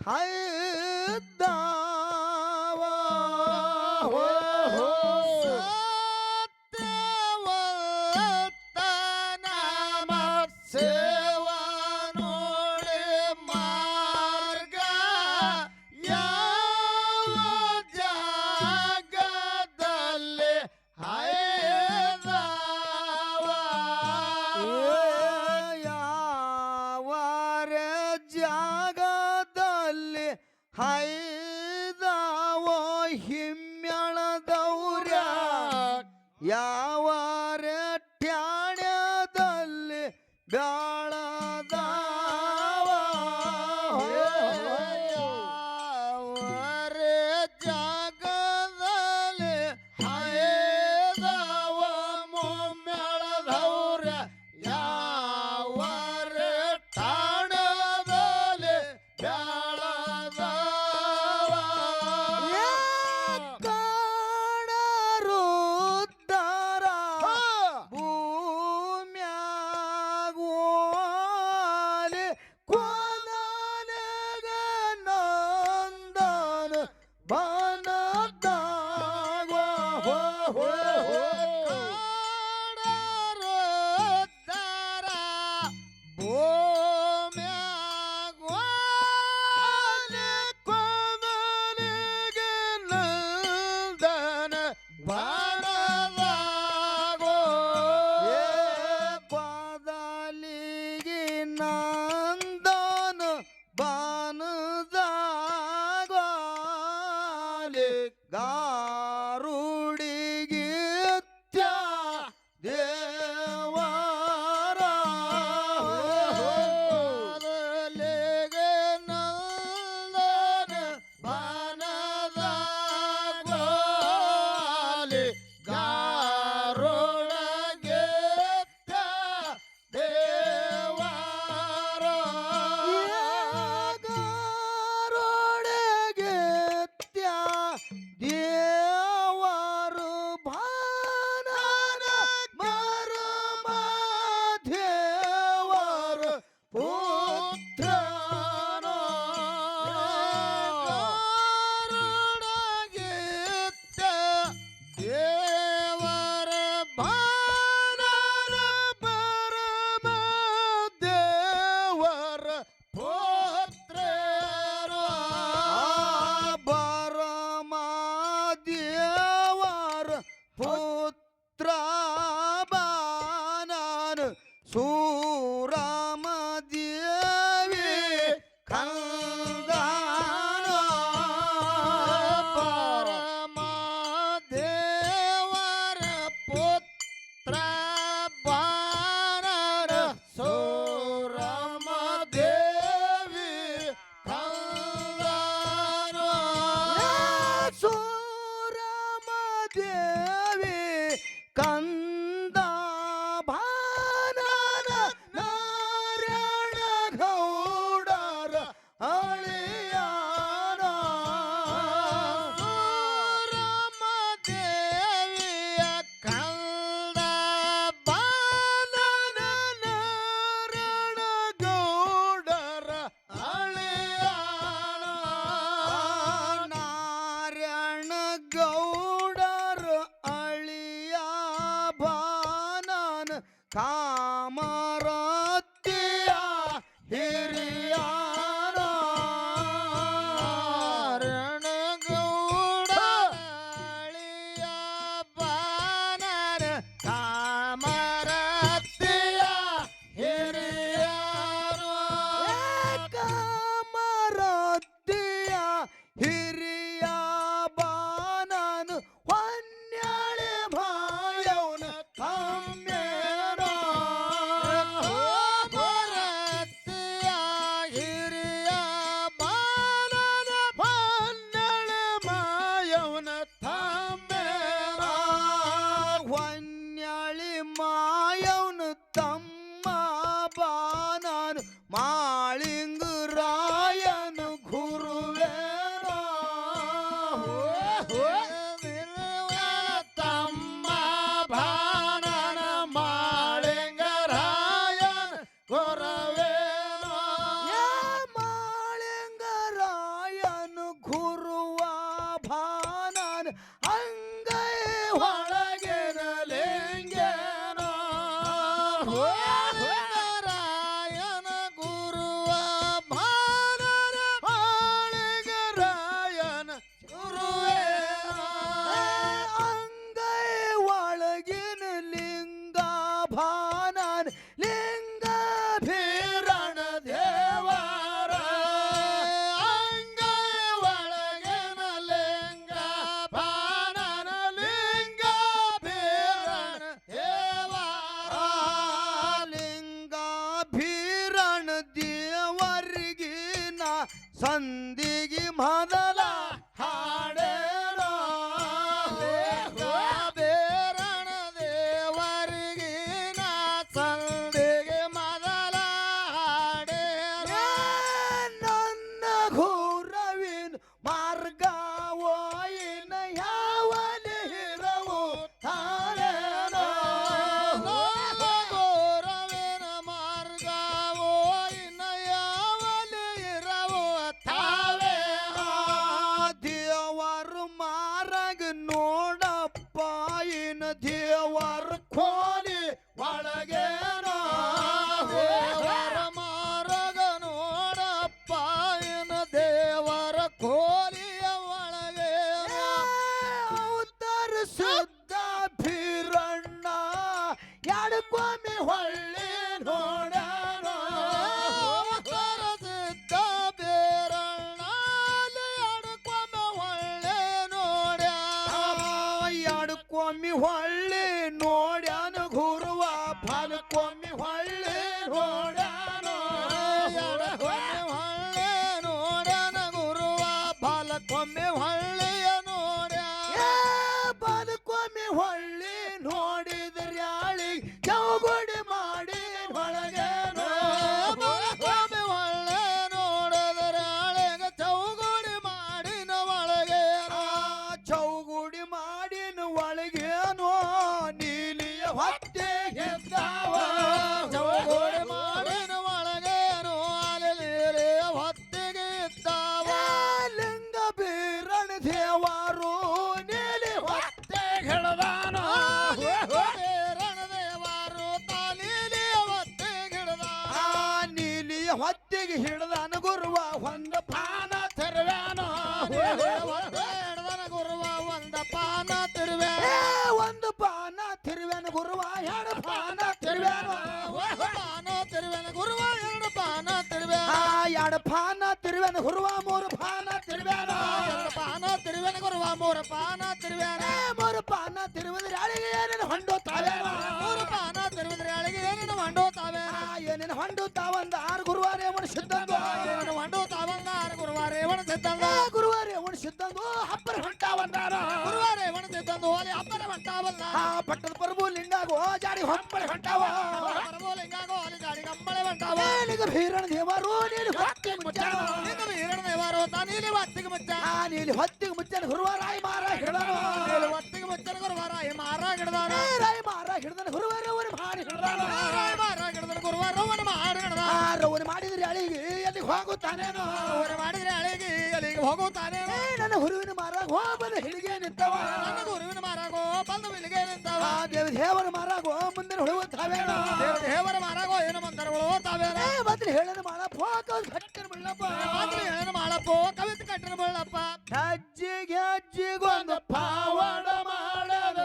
ಹೈದವ ಸತ್ಯವತನ ಸೇವ ನೋಡಿ ಮಾರ್ಗ ಯಾವ ಜಾಗದಲ್ಲಿ ಹೈದವ ಯಾವರ ಜಾಗದಲ್ಲಿ ಹೈದವ ಹಿಮ್ಮೆಳದವ್ರ ಯಾವರ ಠ್ಯಾಣ್ಯದಲ್ಲಿ ಬ್ಯಾಳದವ ಯಾವರ ಜಾಗದಲ್ಲಿ ಹೈದವ ಮೊಮ್ಮೆಳದವ್ರ ಯಾವರ ಠಾಣದಲ್ಲಿ ಬ್ಯಾಳದವ ಕಾಣರುದ್ದಾರ ಭೂಮ್ಯಾಗೋಲಿ ಕೊನಲೆಗ ನಂದನ ಬನದಾಗ ಕಾಣರುದ್ದಾರ ಭೂಮ್ಯಾಗೋಲಿ ಕೊನಲೆಗ ನಂದನ ಬನದಾಗೋ ಪಾದಲಿಗೆ ನಂದನ ಬನದಾಗಲಿ ಗಾರುಡಿಗೆ ದೇವರ ಪಾದಲಿಗೆ ನಂದನ ಬನದಾಗಲಿ ಗಾರುಡಗೆ ದೇವರ ಗಾರುಡಗೆ ದೇವರು ಭಾನನ ಮರಮ ದೇವರು ಪುತ್ರನ ಗಾರುಡಗೆ ದೇವರ ಭಾನನ ಪರಮ ದೇವರ ಪುತ್ರರು ಪರಮ ದೇವರ ಪುತ್ರ ಬಾನನ ಸೂರಮ ದೇವಿ ಕಂದಾನ ಪರಮ ದೇವರ ಪುತ್ರ ಬಾನನ ಸೂರಮ ದೇವಿ ಕಂದಾನ ಸೂರಮ ದೇವಿ ಕಂದ ಭಾನನ ನಾರಾಯಣ ಗೌಡರ ಅಳಿಯಾನ ಸೂರಮ ದೇವಿಯ ಕಂದ ಬಾನನ ನಾರಾಯಣ ಗೌಡರ ಅಳಿಯಾನ ನಾರಾಯಣ ಗೌಡರ ಅಳಿಯ ಬಾನನ ಕಾಮರತಿಯ ಹಿರಿಯಾನ ನಾರಾಯಣ ಗೌಡ ಅಳಿಯ ಬಾನನ ಕಾಮರತಿಯ ಹಿರಿಯಾನ ಕಾಮರತಿಯ ಹಿರಿಯ ಬಾನನ ಹೊನ್ಯಾಳೆ ಭಾಯವನ ಕಮ್ಮೇನ ಮಾಳಿಂಗರಾಯನ ಗುರುವ ಬಾನನ ಮಾಳಿಂಗರಾಯನ ಗುರುವೇ ಅಂಗೈ ಒಳಗಿನ ಲಿಂಗ ಭಾನನ ಲಿಂಗ ಭೀರಣ ದೇವರ ಅಂಗೈ ಒಳಗಿನ ಲಿಂಗ ಭಾನನ ಲಿಂಗ ಭೀರಣ ದೇವರ ಲಿಂಗ ಭೀರಣ ದೇವರಿಗಿನ ಸಂದಿಗೆ ಮೊದಲ ಹಾಡೇನ ಬೇರಣ ದೇವರಿಗಿನ ಸಂದಿಗೆ ಮೊದಲ ಹಾಡೇನ ನನ್ನ ಘೋರವಿನ ಮಾರ್ಗವೋಯಿನ ಯಾವಲಿ ಹಿರವು ತಾರೇನ ಘೋರವಿನ ಮಾರ್ಗವೋಯಿನ ಯಾವಲಿ ಹಿರವು ತಾವೇ ದೇವರು ಮಾರಗ ನೋಡಪ್ಪ ಇನ ದೇವರ ಕೋಲಿ ಒಳಗೇನ ದೇವರ ಮಾರಗ ನೋಡಪ್ಪ ಇನ ದೇವರ ಕೋಲಿಯ ಒಳಗೇನ ಉತ್ತರ ಶುದ್ಧ ಭೀರಣ್ಣ ಎಡಕೊಮ್ಮೆ ಹೊಳ್ಳಿ ನೋಡಣ ಉತ್ತರ ಸಿದ್ಧ ಭೀರಣ್ಣ ಎಡಕೊಮ್ಮೆ ಹೊಳ್ಳಿ ನೋಡ್ಯ ಎಡಕೊಮ್ಮೆ ಹೊಳ್ಳಿ ನೋಡ್ಯಾನ ಗುರುವ ಫಲಕ್ಕೊಮ್ಮೆ ಹೊಳ್ಳಿ ನೋಡ್ಯಾನ ಎಡಕೊಮ್ಮೆ ಹೊಳ್ಳಿ ನೋಡ್ಯಾನ ಗುರುವ ಫಲಕ್ಕೊಮ್ಮೆ ಹೊಳ್ಳಿಯ ನೋಡ್ಯ ಬಲಕ್ಕೊಮ್ಮೆ ಹೊಳ್ಳಿ ನೋಡಿದ್ರೆ ಯಾಳಿ ಚೌಗುಡಿ ಮಾಡಿ ಒಳಗೇನ ಬಲಕ್ಕೊಮ್ಮೆ ಹೊಳ್ಳಿ ನೋಡಿದ್ರೆ ಯಾಳಿಗೆ ಚೌಗುಡಿ ಮಾಡಿನ ಒಳಗೇನ ಚೌಗುಡಿ ಮಾಡಿನ ಒಳಗೇನೋ ನೀಲಿಯ ಹೊತ್ತೆ ಗೆದ್ದಾವ ಚೌಗುಡಿ ಮಾಡಿನ ಒಳಗೇನೋ ಅಲ್ಲಿ ನೀಲಿಯ ಹೊತ್ತಿಗೆ ಇದ್ದಾವ ಲಿಂಗ ಬೀರಣ ದೇವರು ನೀಲಿ ಹೊತ್ತೆ ಹಿಡದಾನ ಬೀರಣ ದೇವರು ನೀಲಿ ಹೊತ್ತಿಗೆ ಹಿಡದ ನೀಲಿಯ ಹೊತ್ತಿಗೆ ಹಿಡದಾನ ಗುರುವ ಒಂದು ಪಾನ ತೆರವ್ಯಾನ ಹಿಡದಾನ ಗುರುವ ಒಂದು ಪಾನ ತಿರುವ್ಯಾನ ಒಂದು ಪಾನ ತಿರುವ್ಯಾನ ಗುರುವ ಎರಡು ಪಾನ ತಿರುವ್ಯಾನ ಪಾನ ತಿರುವ್ಯಾನ ಗುರುವ ಎರಡು ಪಾನ ತಿರುವ್ಯಾನ ಎರಡು ಪಾನ ತಿರುವ್ಯಾನ ಗುರುವ ಮೂರು ಪಾನ ತಿರುವ್ಯಾನ ಎರಡು ಪಾನ ತಿರುವ್ಯಾನ ಗುರುವ ಮೂರು ಪಾನ ತಿರುವ್ಯಾನ ಮೂರು ಪಾನ ತಿರುವಿದ್ರೆ ಅಳಿಗೆ ಏನೇನು ಹೊಂಡು ತಾವೇನ ಮೂರು ಪಾನ ತಿರುವಿದ್ರೆ ಅಳಿಗೆ ಏನೇನು ಹೊಂಡು ತಾವೇನ ಏನೇನು ಹೊಂಡು ತಾವಂದ ಆರು ಗುರುವಾರೇ ಅವನು ಸಿದ್ಧಂದು ಏನೇನು ಹೊಂಡು ತಾವಂದ ಆರು ಗುರುವಾರೇ ಅವನು ಸಿದ್ಧಂದು ಗುರುವಾರೇ ಅವನು ಸಿದ್ಧಂದು ಹಬ್ಬರ ಹೊಂಟಾವಂದಾರ ಗುರುವಾರೇ ಅವನು ಸಿದ್ಧಂದು ಓಲಿ ಹಬ್ಬರ ಹೊಂಟಾವಲ್ಲ ಪಟ್ಟದ ಪರಬು ಲಿಂಗಾಗೋ ಜಾಡಿ ಹೊಂಬಳೆ ಹೊಂಟಾವ ಪರಬು ಲಿಂಗಾಗೋ ಅಲ್ಲಿ ಜಾಡಿ ಗಂಬಳೆ ಹೊಂಟಾವ ನಿಗ ಭೀರಣ ದೇವರು ನೀನು ಹೊತ್ತಿಗೆ ಮುಚ್ಚಾನ ನಿಗ ಭೀರಣ ದೇವರು ನೀಲಿ ಹೊತ್ತಿಗೆ ಮುಚ್ಚ ನೀಲಿ ಹೊತ್ತಿಗೆ ಮುಚ್ಚನ ಗುರುವಾರಾಯಿ ಮಾರ ಹಿಡದಾನ ನೀಲಿ ಹೊತ್ತಿಗೆ ಮುಚ್ಚನ ಗುರುವಾರಾಯಿ ಮಾರ ಹಿಡದಾನ ರಾಯಿ ಮಾರ ಹಿಡದಾನ ಗುರುವಾರ ಅವನು ಮಾಡಿ ಹಿಡದಾನ ರಾಯಿ ಮಾರ ಹಿಡದಾನ ಗುರುವಾರ ಅವನು ಮಾಡಿ ಹಿಡದಾನ ರವನು ಮಾಡಿದ್ರೆ ಅಳಿಗೆ ಎಲ್ಲಿಗೆ ಹೋಗುತ್ತಾನೇನೋ ರವನು ಮಾಡಿದ್ರೆ ಅಳಿಗೆ ಎಲ್ಲಿಗೆ ಹೋಗುತ್ತಾನೇನೋ ನನ್ನ ಹುರುವಿನ ಮಾರಾಗ ಬಂದು ಹಿಡಿಗೆ ನಿಂತವ ನನ್ನ ಹುರುವಿನ ಮಾರಾಗೋ ಬಂದು ಹಿಡಿಗೆ ನಿಂತವ ದೇವರ ಮಾರಾಗೋ ಮುಂದಿನ ಹುಡುಗುತ್ತಾವೇನೋ ದೇವರ ಮಾರಾಗೋ ಏನು ಮುಂದಿನ ಹುಡುಗುತ್ತಾವೇನೋ ಬದ್ರಿ ಹೇಳನ ಮಾಡಪ್ಪ ಕಟ್ಟಿನ ಬಳ್ಳಪ್ಪ ಬದ್ರಿ ಹೇಳನ ಮಾಡಪ್ಪ ಕವಿತೆ ಕಟ್ಟಿನ ಬಳ್ಳಪ್ಪ ಹೆಜ್ಜಿಗೆ ಹೆಜ್ಜಿಗೊಂದು ಪಾವಡ ಮಾಡದ